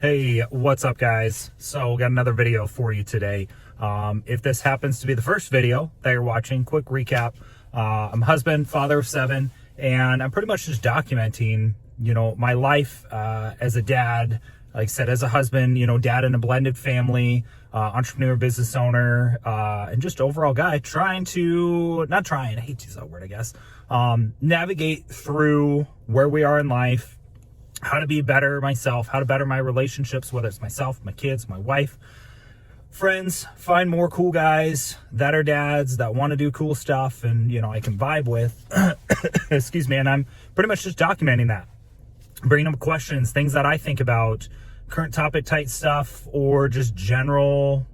Hey, what's up guys? So got another video for you today. If this happens to be the first video that you're watching, quick recap. I'm a husband, father of 7, and I'm pretty much just documenting, my life as a dad, like I said, as a husband, dad in a blended family, entrepreneur, business owner, and just overall guy I hate to use that word, I guess, navigate through where we are in life, how to be better myself, how to better my relationships, whether it's myself, my kids, my wife, friends, find more cool guys that are dads that want to do cool stuff and, I can vibe with. Excuse me. And I'm pretty much just documenting that, bringing up questions, things that I think about, current topic type stuff, or just general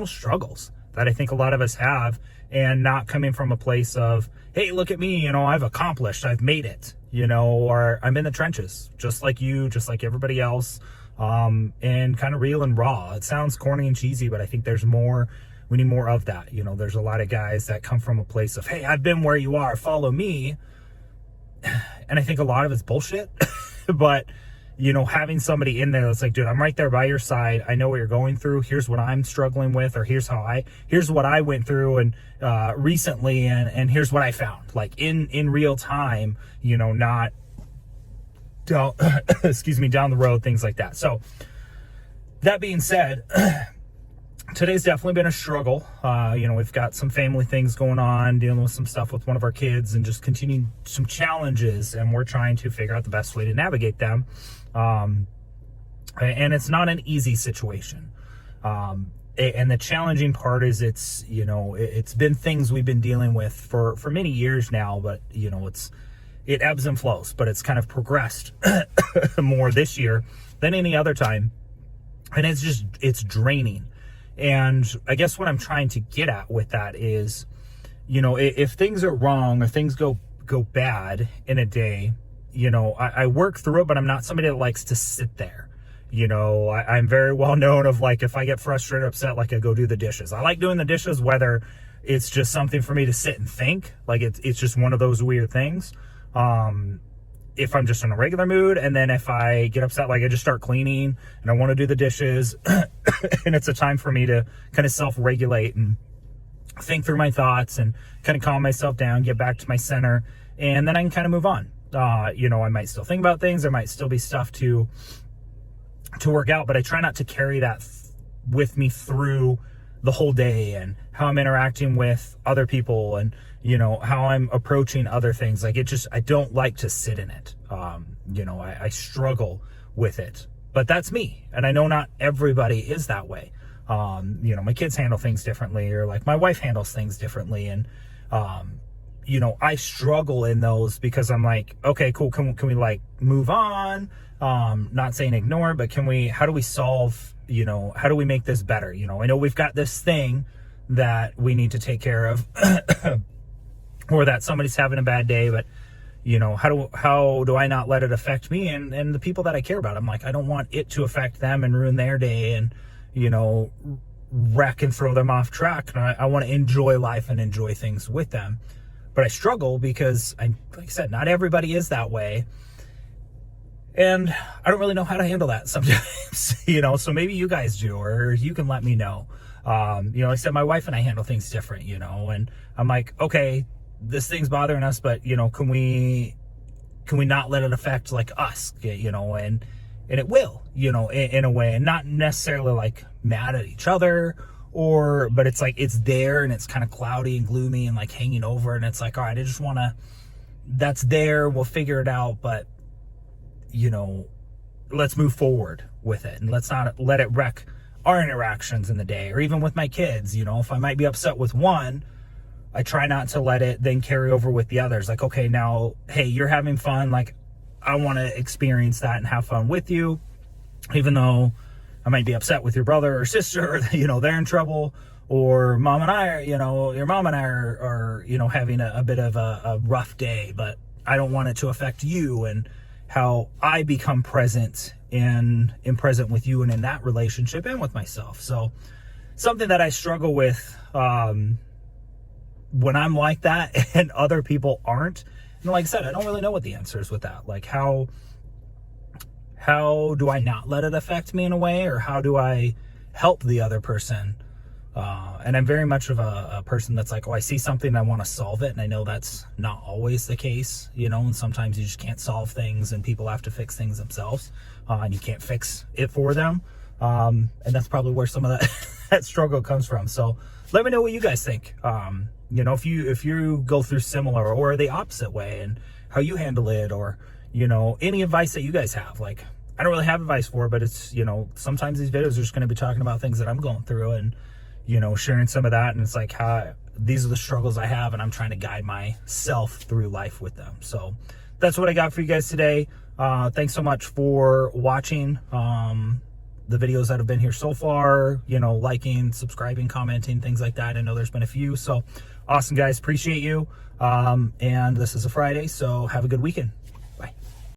struggles that I think a lot of us have, and not coming from a place of, hey, look at me, I've accomplished, I've made it, or I'm in the trenches, just like you, just like everybody else, and kind of real and raw. It sounds corny and cheesy, but I think we need more of that. There's a lot of guys that come from a place of, hey, I've been where you are, follow me. And I think a lot of it's bullshit, but having somebody in there that's like, dude, I'm right there by your side. I know what you're going through. Here's what I'm struggling with, or here's what I went through and recently, and here's what I found, like in real time, not down, excuse me, down the road, things like that. So that being said, today's definitely been a struggle. We've got some family things going on, dealing with some stuff with one of our kids, and just continuing some challenges, and we're trying to figure out the best way to navigate them. And it's not an easy situation. And the challenging part is it's been things we've been dealing with for many years now, but it ebbs and flows, but it's kind of progressed more this year than any other time. And it's draining. And I guess what I'm trying to get at with that is, if things are wrong or things go bad in a day, I work through it, but I'm not somebody that likes to sit there. I'm very well known of, like, if I get frustrated, upset, like, I go do the dishes. I like doing the dishes, whether it's just something for me to sit and think, like it's just one of those weird things. If I'm just in a regular mood, and then if I get upset, like, I just start cleaning and I want to do the dishes and it's a time for me to kind of self-regulate and think through my thoughts and kind of calm myself down, get back to my center, and then I can kind of move on. I might still think about things. There might still be stuff to work out, but I try not to carry that with me through the whole day, and how I'm interacting with other people, and, how I'm approaching other things. Like, I don't like to sit in it. I struggle with it, but that's me. And I know not everybody is that way. My kids handle things differently, or like my wife handles things differently. And, I struggle in those because I'm like, okay, cool. Can we like move on? Not saying ignore, but how do we solve, how do we make this better? I know we've got this thing that we need to take care of, or that somebody's having a bad day, but how do I not let it affect me and the people that I care about? I'm like, I don't want it to affect them and ruin their day and, wreck and throw them off track. And I want to enjoy life and enjoy things with them. But I struggle because, like I said, not everybody is that way. And I don't really know how to handle that sometimes, so maybe you guys do, or you can let me know. Like I said, my wife and I handle things different, and I'm like, okay, this thing's bothering us, but, can we not let it affect, like, us, and it will, in a way, and not necessarily like mad at each other, but it's like, it's there and it's kind of cloudy and gloomy and like hanging over. And it's like, all right, I just want to, that's there. We'll figure it out. But, let's move forward with it, and let's not let it wreck our interactions in the day, or even with my kids. If I might be upset with one, I try not to let it then carry over with the others. Like, okay, now, hey, you're having fun. Like, I want to experience that and have fun with you, even though I might be upset with your brother or sister, or, they're in trouble, or mom and I are, your mom and I are having a bit of a rough day, but I don't want it to affect you and how I become present and am present with you and in that relationship and with myself. So something that I struggle with, when I'm like that and other people aren't. And like I said, I don't really know what the answer is with that. Like, how how do I not let it affect me in a way, or how do I help the other person? And I'm very much of a person that's like, oh, I see something and I want to solve it. And I know that's not always the case, you know, and sometimes you just can't solve things and people have to fix things themselves, and you can't fix it for them. And that's probably where some of that, that struggle comes from. So let me know what you guys think. You know, if you go through similar or the opposite way and how you handle it, or, you know, any advice that you guys have. Like, I don't really have advice for, but it's, you know, sometimes these videos are just going to be talking about things that I'm going through and, you know, sharing some of that. And it's like, these are the struggles I have, and I'm trying to guide myself through life with them. So that's what I got for you guys today. Thanks so much for watching the videos that have been here so far, you know, liking, subscribing, commenting, things like that. I know there's been a few. So awesome, guys. Appreciate you. And this is a Friday, so have a good weekend.